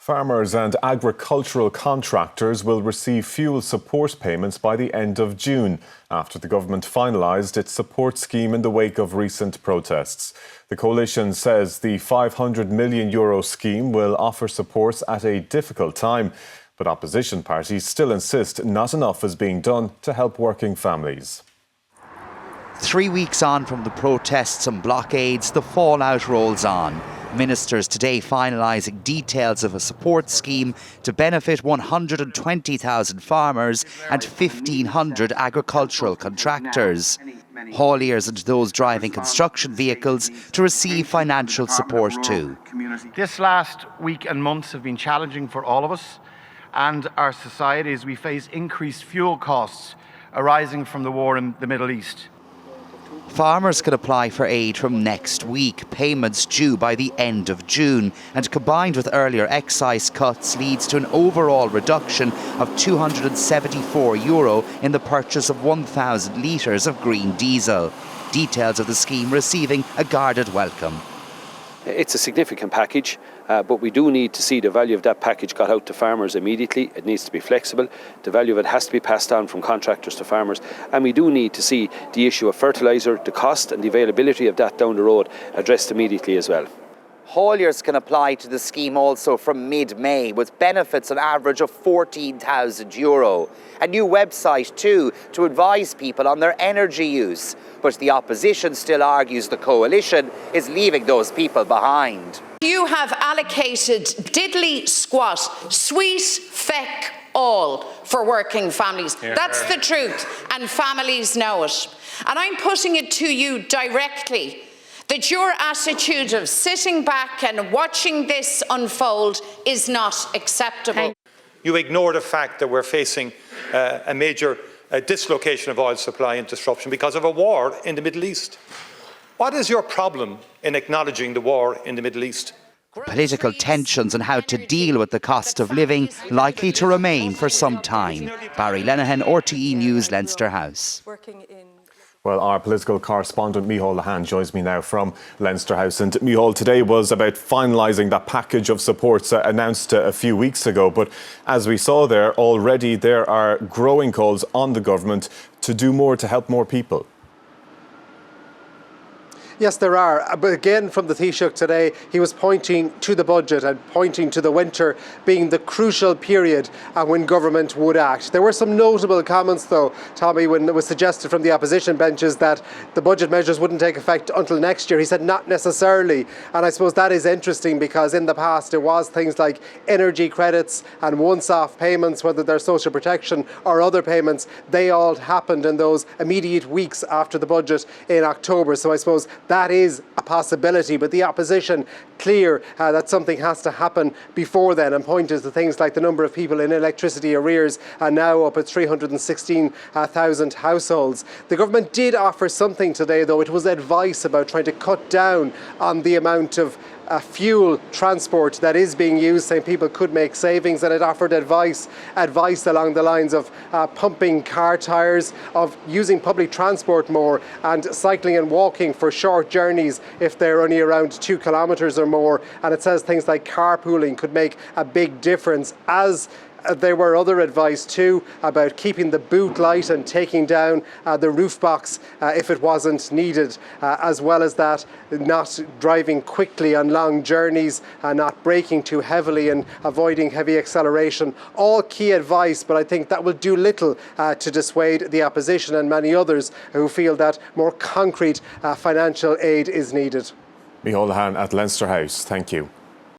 Farmers and agricultural contractors will receive fuel support payments by the end of June, after the government finalised its support scheme in the wake of recent protests. The coalition says the €500 million scheme will offer support at a difficult time, but opposition parties still insist not enough is being done to help working families. 3 weeks on from the protests and blockades, the fallout rolls on. Ministers today finalising details of a support scheme to benefit 120,000 farmers and 1,500 agricultural contractors. Hauliers and those driving construction vehicles to receive financial support too. This last week and months have been challenging for all of us and our society as we face increased fuel costs arising from the war in the Middle East. Farmers can apply for aid from next week, payments due by the end of June, and combined with earlier excise cuts leads to an overall reduction of €274 in the purchase of 1,000 litres of green diesel. Details of the scheme receiving a guarded welcome. It's a significant package, but we do need to see the value of that package got out to farmers immediately. It needs to be flexible. The value of it has to be passed on from contractors to farmers. And we do need to see the issue of fertiliser, the cost and the availability of that down the road addressed immediately as well. Hauliers can apply to the scheme also from mid-May, with benefits on average of €14,000. A new website too to advise people on their energy use. But the opposition still argues the coalition is leaving those people behind. You have allocated diddly squat, sweet feck all for working families. That's the truth, and families know it. And I'm putting it to you directly that your attitude of sitting back and watching this unfold is not acceptable. You ignore the fact that we're facing a major dislocation of oil supply and disruption because of a war in the Middle East. What is your problem in acknowledging the war in the Middle East? Political tensions and how to deal with the cost of living likely to remain for some time. Barry Lenihan, RTE News, Leinster House. Well, our political correspondent Micheál Lenihan joins me now from Leinster House. And Micheál, today was about finalising that package of supports announced a few weeks ago. But as we saw there, already there are growing calls on the government to do more to help more people. Yes, there are. But again, from the Taoiseach today, he was pointing to the budget and pointing to the winter being the crucial period when government would act. There were some notable comments, though, Tommy, when it was suggested from the opposition benches that the budget measures wouldn't take effect until next year. He said not necessarily. And I suppose that is interesting because in the past it was things like energy credits and once-off payments, whether they're social protection or other payments, they all happened in those immediate weeks after the budget in October. So I suppose that is a possibility, but the opposition clear that something has to happen before then, and pointed to things like the number of people in electricity arrears are now up at 316,000 households. The government did offer something today, though. It was advice about trying to cut down on the amount of fuel transport that is being used, saying people could make savings, and it offered advice along the lines of pumping car tyres, of using public transport more, and cycling and walking for short journeys if they're only around 2 kilometres or more. And it says things like carpooling could make a big difference, as there were other advice too about keeping the boot light and taking down the roof box if it wasn't needed, as well as that not driving quickly on long journeys, not braking too heavily and avoiding heavy acceleration. All key advice, but I think that will do little to dissuade the opposition and many others who feel that more concrete financial aid is needed. Micheál Lenihan at Leinster House, thank you.